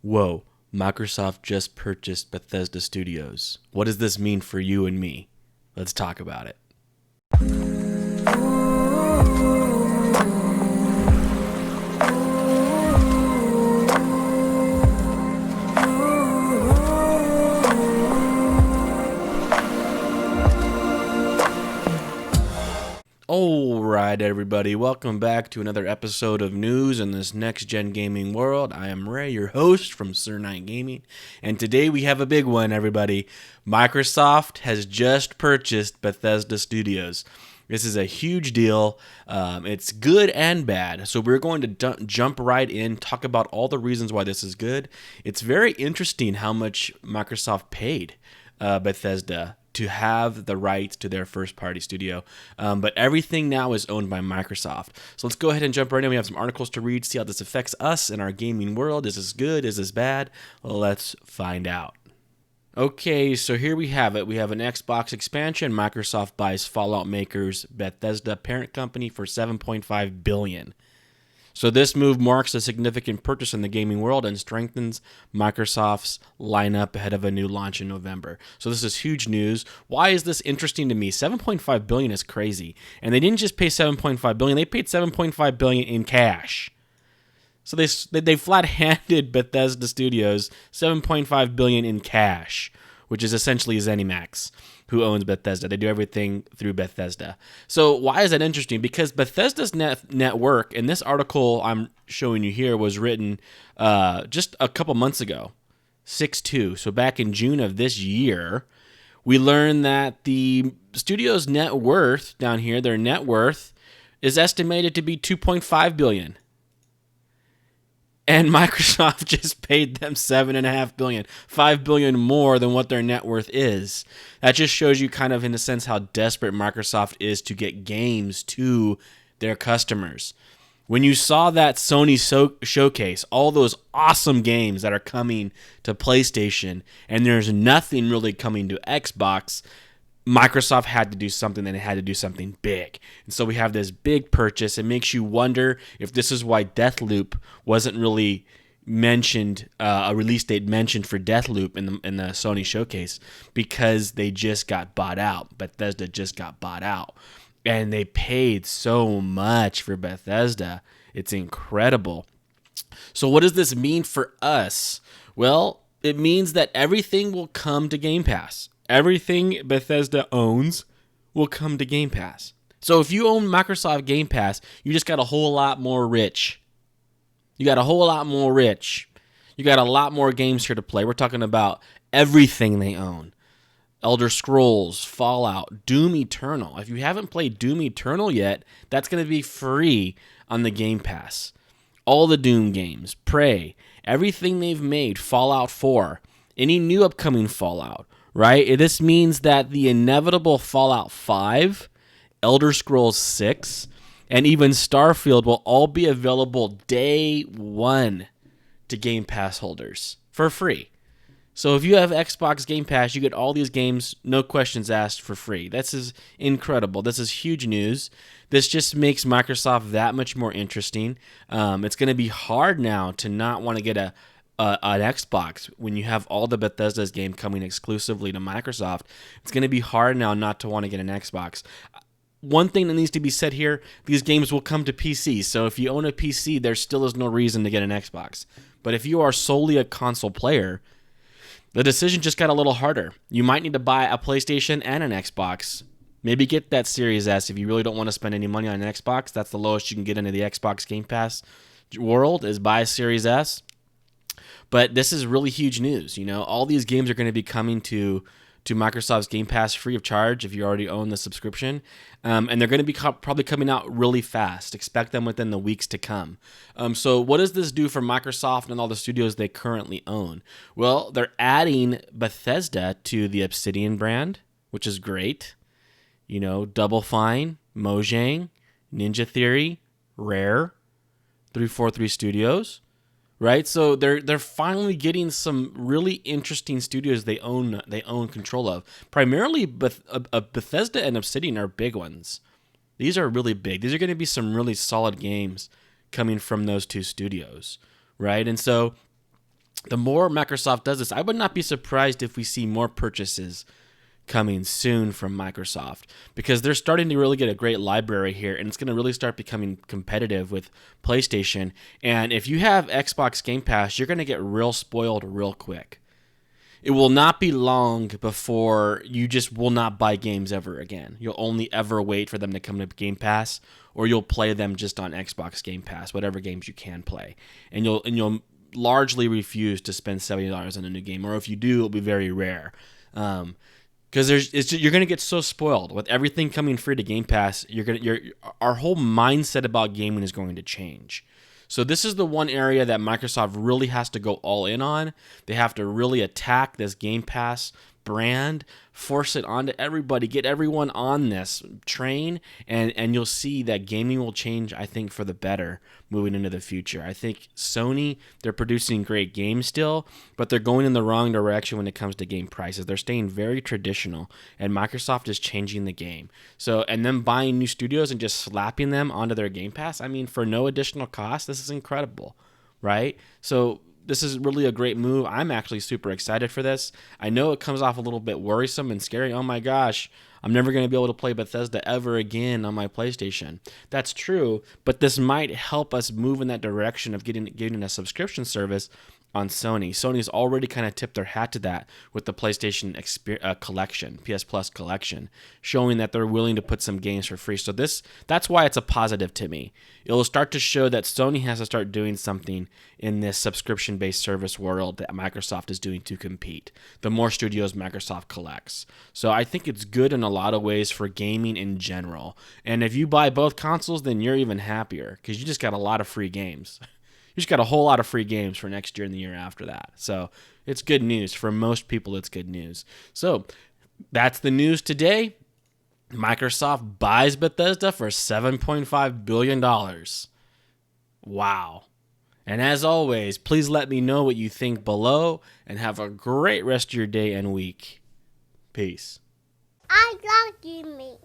Whoa, Microsoft just purchased Bethesda Studios. What does this mean for you and me? Let's talk about it. Alright, everybody, welcome back to another episode of news in this next-gen gaming world. I am Ray, your host from Sir9 Gaming, and today we have a big one, everybody. Microsoft has just purchased Bethesda Studios. This is a huge deal. It's good and bad, so we're going to jump right in, talk about all the reasons why this is good. It's very interesting how much Microsoft paid Bethesda to have the rights to their first-party studio. But everything now is owned by Microsoft. So let's go ahead and jump right in. We have some articles to read, see how this affects us in our gaming world. Is this good? Is this bad? Let's find out. Okay, so here we have it. We have an Xbox expansion. Microsoft buys Fallout makers Bethesda parent company for $7.5 billion. So this move marks a significant purchase in the gaming world and strengthens Microsoft's lineup ahead of a new launch in November. So this is huge news. Why is this interesting to me? $7.5 billion is crazy. And they didn't just pay $7.5 billion, they paid $7.5 billion in cash. So they flat-handed Bethesda Studios $7.5 billion in cash, which is essentially ZeniMax, who owns Bethesda. They do everything through Bethesda. So why is that interesting? Because Bethesda's network, and this article I'm showing you here was written just a couple months ago, 6/2. So back in June of this year, we learned that the studio's net worth down here, their net worth, is estimated to be $2.5 billion. And Microsoft just paid them $7.5 billion, $5 billion more than what their net worth is. That just shows you kind of, in a sense, how desperate Microsoft is to get games to their customers. When you saw that Sony showcase, all those awesome games that are coming to PlayStation, and there's nothing really coming to Xbox, Microsoft had to do something, and it had to do something big. And so we have this big purchase. It makes you wonder if this is why Deathloop wasn't really mentioned, a release date mentioned for Deathloop in the Sony showcase, because they just got bought out. Bethesda just got bought out. And they paid so much for Bethesda. It's incredible. So what does this mean for us? Well, it means that everything will come to Game Pass. Everything Bethesda owns will come to Game Pass. So if you own Microsoft Game Pass, you just got a whole lot more rich. You got a whole lot more rich. You got a lot more games here to play. We're talking about everything they own. Elder Scrolls, Fallout, Doom Eternal. If you haven't played Doom Eternal yet, that's going to be free on the Game Pass. All the Doom games, Prey, everything they've made, Fallout 4, any new upcoming Fallout. Right? This means that the inevitable Fallout 5, Elder Scrolls 6, and even Starfield will all be available day one to Game Pass holders for free. So if you have Xbox Game Pass, you get all these games, no questions asked, for free. This is incredible. This is huge news. This just makes Microsoft that much more interesting. It's going to be hard now to not want to get an Xbox when you have all the Bethesda's game coming exclusively to Microsoft. It's going to be hard now not to want to get an Xbox. One thing that needs to be said here, these games will come to PC. So if you own a PC, there still is no reason to get an Xbox. But if you are solely a console player, the decision just got a little harder. You might need to buy a PlayStation and an Xbox. Maybe get that Series S if you really don't want to spend any money on an Xbox. That's the lowest you can get into the Xbox Game Pass world, is buy a Series S. But this is really huge news. You know, all these games are going to be coming to Microsoft's Game Pass free of charge if you already own the subscription. And they're going to be probably coming out really fast. Expect them within the weeks to come. So what does this do for Microsoft and all the studios they currently own? Well, they're adding Bethesda to the Obsidian brand, which is great. You know, Double Fine, Mojang, Ninja Theory, Rare, 343 Studios. Right, so they're finally getting some really interesting studios they own control of. Primarily, Bethesda and Obsidian are big ones. These are really big. These are going to be some really solid games coming from those two studios, right? And so the more Microsoft does this, I would not be surprised if we see more purchases coming soon from Microsoft, because they're starting to really get a great library here, and it's going to really start becoming competitive with PlayStation. And if you have Xbox Game Pass, you're going to get real spoiled real quick. It will not be long before you just will not buy games ever again. You'll only ever wait for them to come to Game Pass, or you'll play them just on Xbox Game Pass, whatever games you can play. And you'll largely refuse to spend $70 on a new game, or if you do, it'll be very rare. Because you're gonna get so spoiled with everything coming free to Game Pass. Our whole mindset about gaming is going to change. So this is the one area that Microsoft really has to go all in on. They have to really attack this Game Pass brand, force it onto everybody, get everyone on this train, and you'll see that gaming will change, I think, for the better moving into the future. I think Sony, they're producing great games still, but they're going in the wrong direction when it comes to game prices. They're staying very traditional, and Microsoft is changing the game. So, and them buying new studios and just slapping them onto their Game Pass, I mean, for no additional cost, this is incredible, right? So this is really a great move. I'm actually super excited for this. I know it comes off a little bit worrisome and scary. Oh my gosh, I'm never going to be able to play Bethesda ever again on my PlayStation. That's true, but this might help us move in that direction of getting a subscription service on Sony. Sony's already kind of tipped their hat to that with the PlayStation collection, PS Plus collection, showing that they're willing to put some games for free. So that's why it's a positive to me. It'll start to show that Sony has to start doing something in this subscription-based service world that Microsoft is doing to compete. The more studios Microsoft collects. So I think it's good in a lot of ways for gaming in general. And if you buy both consoles, then you're even happier because you just got a lot of free games. You just got a whole lot of free games for next year and the year after that. So it's good news. For most people, it's good news. So that's the news today. Microsoft buys Bethesda for $7.5 billion. Wow. And as always, please let me know what you think below, and have a great rest of your day and week. Peace. I love you, me.